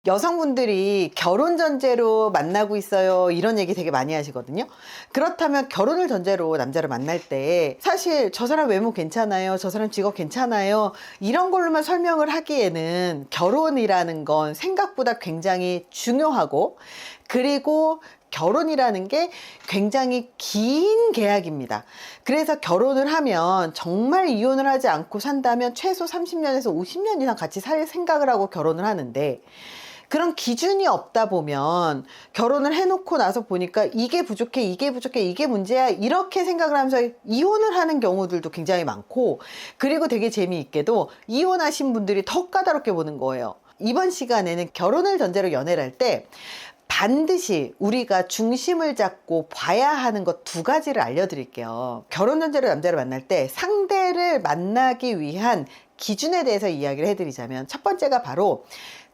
여성분들이 결혼 전제로 만나고 있어요, 이런 얘기 되게 많이 하시거든요. 그렇다면 결혼을 전제로 남자를 만날 때 사실 저 사람 외모 괜찮아요, 저 사람 직업 괜찮아요, 이런 걸로만 설명을 하기에는 결혼이라는 건 생각보다 굉장히 중요하고, 그리고 결혼이라는 게 굉장히 긴 계약입니다. 그래서 결혼을 하면 정말 이혼을 하지 않고 산다면 최소 30년에서 50년 이상 같이 살 생각을 하고 결혼을 하는데, 그런 기준이 없다 보면 결혼을 해놓고 나서 보니까 이게 부족해, 이게 부족해, 이게 문제야, 이렇게 생각을 하면서 이혼을 하는 경우들도 굉장히 많고, 그리고 되게 재미있게도 이혼하신 분들이 더 까다롭게 보는 거예요. 이번 시간에는 결혼을 전제로 연애를 할 때 반드시 우리가 중심을 잡고 봐야 하는 것 두 가지를 알려드릴게요. 결혼 전제로 남자를 만날 때 상대를 만나기 위한 기준에 대해서 이야기를 해드리자면, 첫 번째가 바로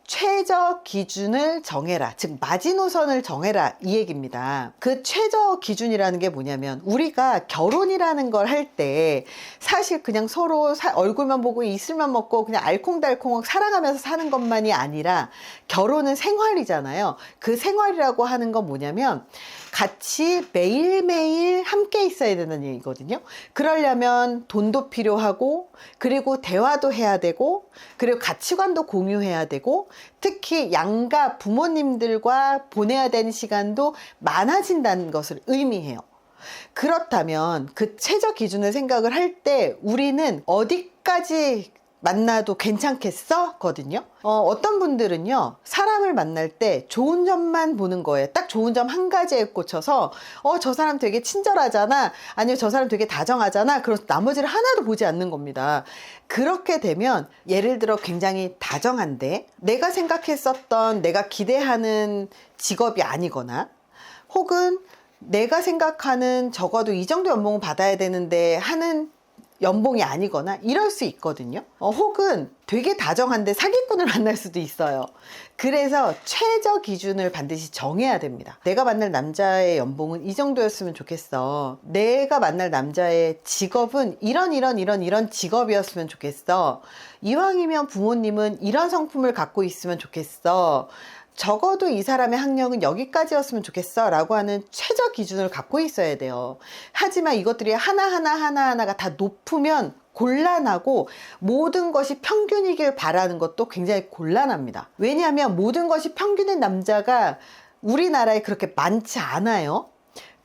최저 기준을 정해라, 즉 마지노선을 정해라, 이 얘기입니다. 그 최저 기준이라는 게 뭐냐면, 우리가 결혼이라는 걸 할 때 사실 그냥 서로 얼굴만 보고 이슬만 먹고 그냥 알콩달콩 사랑하면서 사는 것만이 아니라, 결혼은 생활이잖아요. 그 생활이라고 하는 건 뭐냐면 같이 매일매일 함께 있어야 된다는 얘기거든요. 그러려면 돈도 필요하고, 그리고 대화도 해야 되고, 그리고 가치관도 공유해야 되고, 특히 양가 부모님들과 보내야 되는 시간도 많아진다는 것을 의미해요. 그렇다면 그 최저 기준을 생각을 할 때 우리는 어디까지 만나도 괜찮겠어? 거든요. 어떤 분들은요, 사람을 만날 때 좋은 점만 보는 거예요. 딱 좋은 점 한 가지에 꽂혀서 저 사람 되게 친절하잖아, 아니면 저 사람 되게 다정하잖아, 그래서 나머지를 하나도 보지 않는 겁니다. 그렇게 되면 예를 들어 굉장히 다정한데 내가 생각했었던, 내가 기대하는 직업이 아니거나, 혹은 내가 생각하는 적어도 이 정도 연봉을 받아야 되는데 하는 연봉이 아니거나 이럴 수 있거든요. 혹은 되게 다정한데 사기꾼을 만날 수도 있어요. 그래서 최저 기준을 반드시 정해야 됩니다. 내가 만날 남자의 연봉은 이 정도였으면 좋겠어, 내가 만날 남자의 직업은 이런 직업이었으면 좋겠어, 이왕이면 부모님은 이런 성품을 갖고 있으면 좋겠어, 적어도 이 사람의 학력은 여기까지였으면 좋겠어 라고 하는 최저 기준을 갖고 있어야 돼요. 하지만 이것들이 하나하나가 다 높으면 곤란하고, 모든 것이 평균이길 바라는 것도 굉장히 곤란합니다. 왜냐하면 모든 것이 평균인 남자가 우리나라에 그렇게 많지 않아요.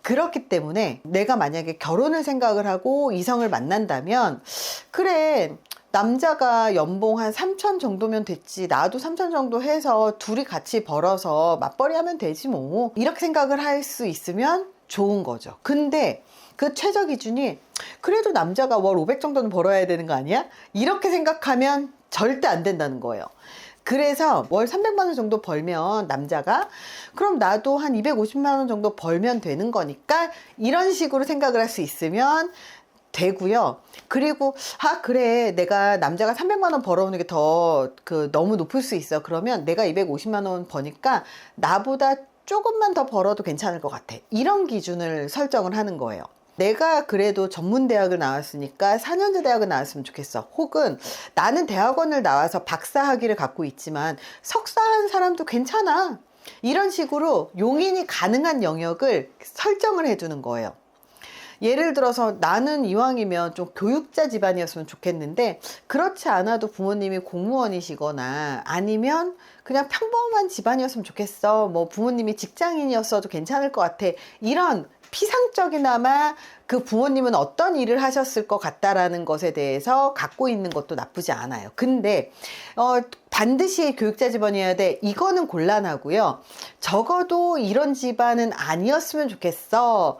그렇기 때문에 내가 만약에 결혼을 생각을 하고 이성을 만난다면, 그래, 남자가 연봉 한 3천 정도면 됐지, 나도 3천 정도 해서 둘이 같이 벌어서 맞벌이 하면 되지 뭐, 이렇게 생각을 할 수 있으면 좋은 거죠. 근데 그 최저 기준이 그래도 남자가 월 500 정도는 벌어야 되는 거 아니야? 이렇게 생각하면 절대 안 된다는 거예요. 그래서 월 300만 원 정도 벌면 남자가, 그럼 나도 한 250만 원 정도 벌면 되는 거니까, 이런 식으로 생각을 할 수 있으면 되고요. 그리고 그래, 내가 남자가 300만 원 벌어오는 게 더 너무 높을 수 있어, 그러면 내가 250만 원 버니까 나보다 조금만 더 벌어도 괜찮을 것 같아, 이런 기준을 설정을 하는 거예요. 내가 그래도 전문대학을 나왔으니까 4년제 대학을 나왔으면 좋겠어, 혹은 나는 대학원을 나와서 박사 학위를 갖고 있지만 석사한 사람도 괜찮아, 이런 식으로 용인이 가능한 영역을 설정을 해주는 거예요. 예를 들어서 나는 이왕이면 좀 교육자 집안이었으면 좋겠는데, 그렇지 않아도 부모님이 공무원이시거나 아니면 그냥 평범한 집안이었으면 좋겠어, 뭐 부모님이 직장인이었어도 괜찮을 것 같아, 이런 피상적이나마 그 부모님은 어떤 일을 하셨을 것 같다라는 것에 대해서 갖고 있는 것도 나쁘지 않아요. 근데 반드시 교육자 집안이어야 돼, 이거는 곤란하고요. 적어도 이런 집안은 아니었으면 좋겠어,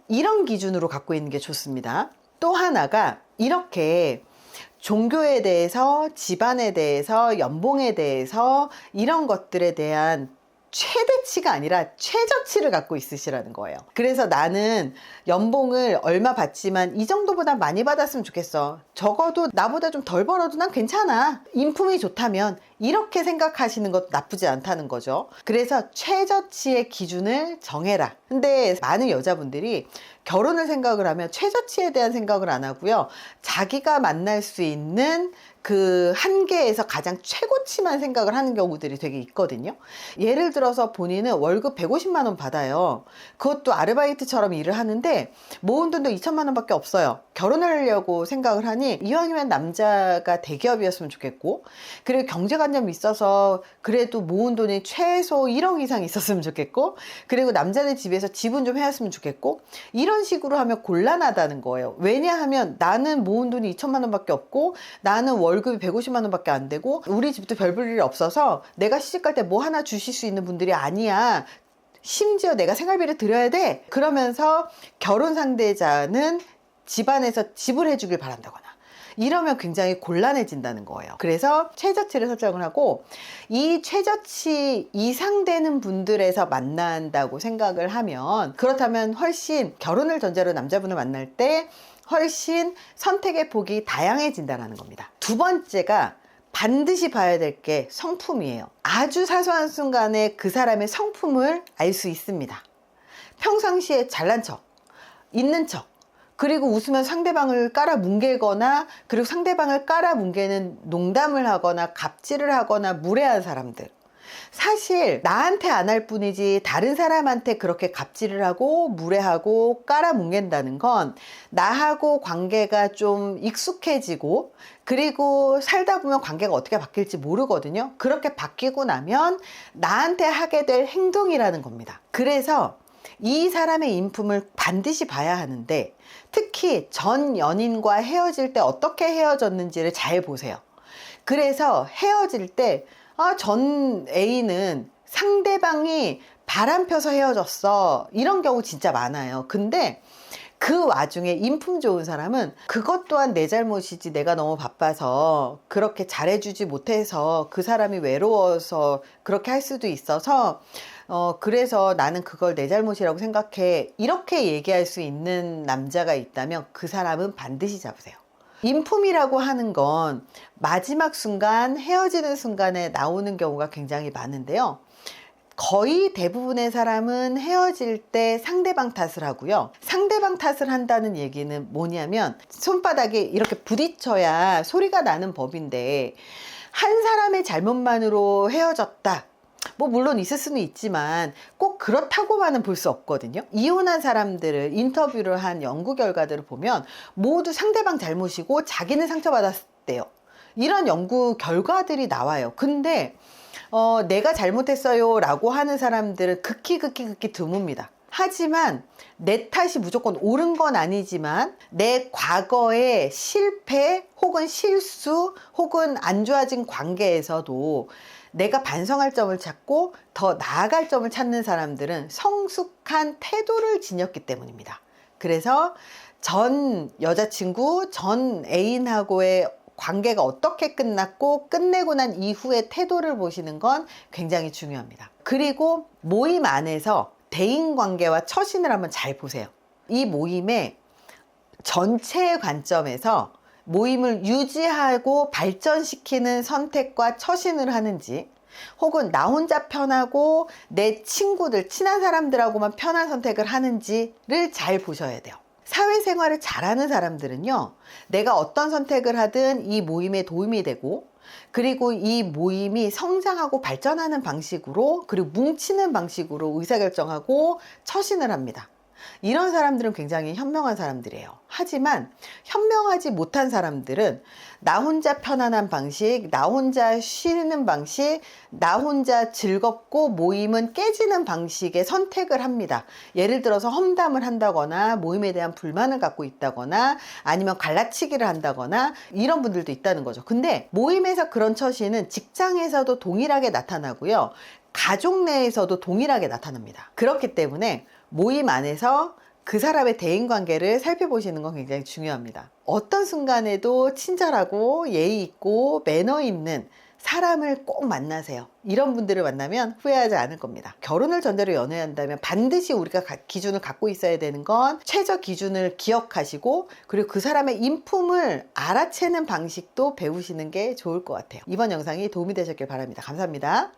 이런 기준으로 갖고 있는 게 좋습니다. 또 하나가, 이렇게 종교에 대해서, 집안에 대해서, 연봉에 대해서, 이런 것들에 대한 최대치가 아니라 최저치를 갖고 있으시라는 거예요. 그래서 나는 연봉을 얼마 받지만 이 정도보다 많이 받았으면 좋겠어, 적어도 나보다 좀 덜 벌어도 난 괜찮아, 인품이 좋다면, 이렇게 생각하시는 것도 나쁘지 않다는 거죠. 그래서 최저치의 기준을 정해라. 근데 많은 여자분들이 결혼을 생각을 하면 최저치에 대한 생각을 안 하고요, 자기가 만날 수 있는 그 한계에서 가장 최고치만 생각을 하는 경우들이 되게 있거든요. 예를 들어서 본인은 월급 150만 원 받아요. 그것도 아르바이트처럼 일을 하는데 모은 돈도 2천만 원밖에 없어요. 결혼하려고 생각을 하니 이왕이면 남자가 대기업이었으면 좋겠고, 그리고 경제관념이 있어서 그래도 모은 돈이 최소 1억 이상 있었으면 좋겠고, 그리고 남자네 집에서 지분 좀 해왔으면 좋겠고, 이런 식으로 하면 곤란하다는 거예요. 왜냐하면 나는 모은 돈이 2천만 원밖에 없고, 나는 월급이 150만 원밖에 안 되고, 우리 집도 별 볼 일이 없어서 내가 시집갈 때 뭐 하나 주실 수 있는 분들이 아니야. 심지어 내가 생활비를 드려야 돼. 그러면서 결혼 상대자는 집안에서 지불해 주길 바란다거나, 이러면 굉장히 곤란해진다는 거예요. 그래서 최저치를 설정을 하고, 이 최저치 이상 되는 분들에서 만난다고 생각을 하면, 그렇다면 훨씬 결혼을 전제로 남자분을 만날 때 훨씬 선택의 폭이 다양해진다는 겁니다. 두 번째가 반드시 봐야 될 게 성품이에요. 아주 사소한 순간에 그 사람의 성품을 알 수 있습니다. 평상시에 잘난 척, 있는 척, 그리고 웃으면 상대방을 깔아뭉개거나, 그리고 상대방을 깔아뭉개는 농담을 하거나 갑질을 하거나 무례한 사람들, 사실 나한테 안 할 뿐이지 다른 사람한테 그렇게 갑질을 하고 무례하고 깔아뭉갠다는 건 나하고 관계가 좀 익숙해지고, 그리고 살다 보면 관계가 어떻게 바뀔지 모르거든요. 그렇게 바뀌고 나면 나한테 하게 될 행동이라는 겁니다. 그래서 이 사람의 인품을 반드시 봐야 하는데, 특히 전 연인과 헤어질 때 어떻게 헤어졌는지를 잘 보세요. 그래서 헤어질 때 전 애인은 상대방이 바람 펴서 헤어졌어, 이런 경우 진짜 많아요. 근데 그 와중에 인품 좋은 사람은 그것 또한 내 잘못이지, 내가 너무 바빠서 그렇게 잘해주지 못해서 그 사람이 외로워서 그렇게 할 수도 있어서 그래서 나는 그걸 내 잘못이라고 생각해, 이렇게 얘기할 수 있는 남자가 있다면 그 사람은 반드시 잡으세요. 인품이라고 하는 건 마지막 순간, 헤어지는 순간에 나오는 경우가 굉장히 많은데요. 거의 대부분의 사람은 헤어질 때 상대방 탓을 하고요. 상대방 탓을 한다는 얘기는 뭐냐면, 손바닥에 이렇게 부딪혀야 소리가 나는 법인데, 한 사람의 잘못만으로 헤어졌다, 뭐 물론 있을 수는 있지만 꼭 그렇다고만은 볼 수 없거든요. 이혼한 사람들을 인터뷰를 한 연구 결과들을 보면 모두 상대방 잘못이고 자기는 상처받았대요. 이런 연구 결과들이 나와요. 근데 내가 잘못했어요 라고 하는 사람들은 극히 드뭅니다. 하지만 내 탓이 무조건 옳은 건 아니지만 내 과거의 실패 혹은 실수 혹은 안 좋아진 관계에서도 내가 반성할 점을 찾고 더 나아갈 점을 찾는 사람들은 성숙한 태도를 지녔기 때문입니다. 그래서 전 여자친구, 전 애인하고의 관계가 어떻게 끝났고 끝내고 난 이후의 태도를 보시는 건 굉장히 중요합니다. 그리고 모임 안에서 대인관계와 처신을 한번 잘 보세요. 이 모임의 전체의 관점에서 모임을 유지하고 발전시키는 선택과 처신을 하는지, 혹은 나 혼자 편하고 내 친구들, 친한 사람들하고만 편한 선택을 하는지를 잘 보셔야 돼요. 사회생활을 잘하는 사람들은요, 내가 어떤 선택을 하든 이 모임에 도움이 되고, 그리고 이 모임이 성장하고 발전하는 방식으로, 그리고 뭉치는 방식으로 의사결정하고 처신을 합니다. 이런 사람들은 굉장히 현명한 사람들이에요. 하지만 현명하지 못한 사람들은 나 혼자 편안한 방식, 나 혼자 쉬는 방식, 나 혼자 즐겁고 모임은 깨지는 방식의 선택을 합니다. 예를 들어서 험담을 한다거나 모임에 대한 불만을 갖고 있다거나 아니면 갈라치기를 한다거나 이런 분들도 있다는 거죠. 근데 모임에서 그런 처신은 직장에서도 동일하게 나타나고요. 가족 내에서도 동일하게 나타납니다. 그렇기 때문에 모임 안에서 그 사람의 대인관계를 살펴보시는 건 굉장히 중요합니다. 어떤 순간에도 친절하고 예의 있고 매너 있는 사람을 꼭 만나세요. 이런 분들을 만나면 후회하지 않을 겁니다. 결혼을 전제로 연애한다면 반드시 우리가 기준을 갖고 있어야 되는 건 최저 기준을 기억하시고, 그리고 그 사람의 인품을 알아채는 방식도 배우시는 게 좋을 것 같아요. 이번 영상이 도움이 되셨길 바랍니다. 감사합니다.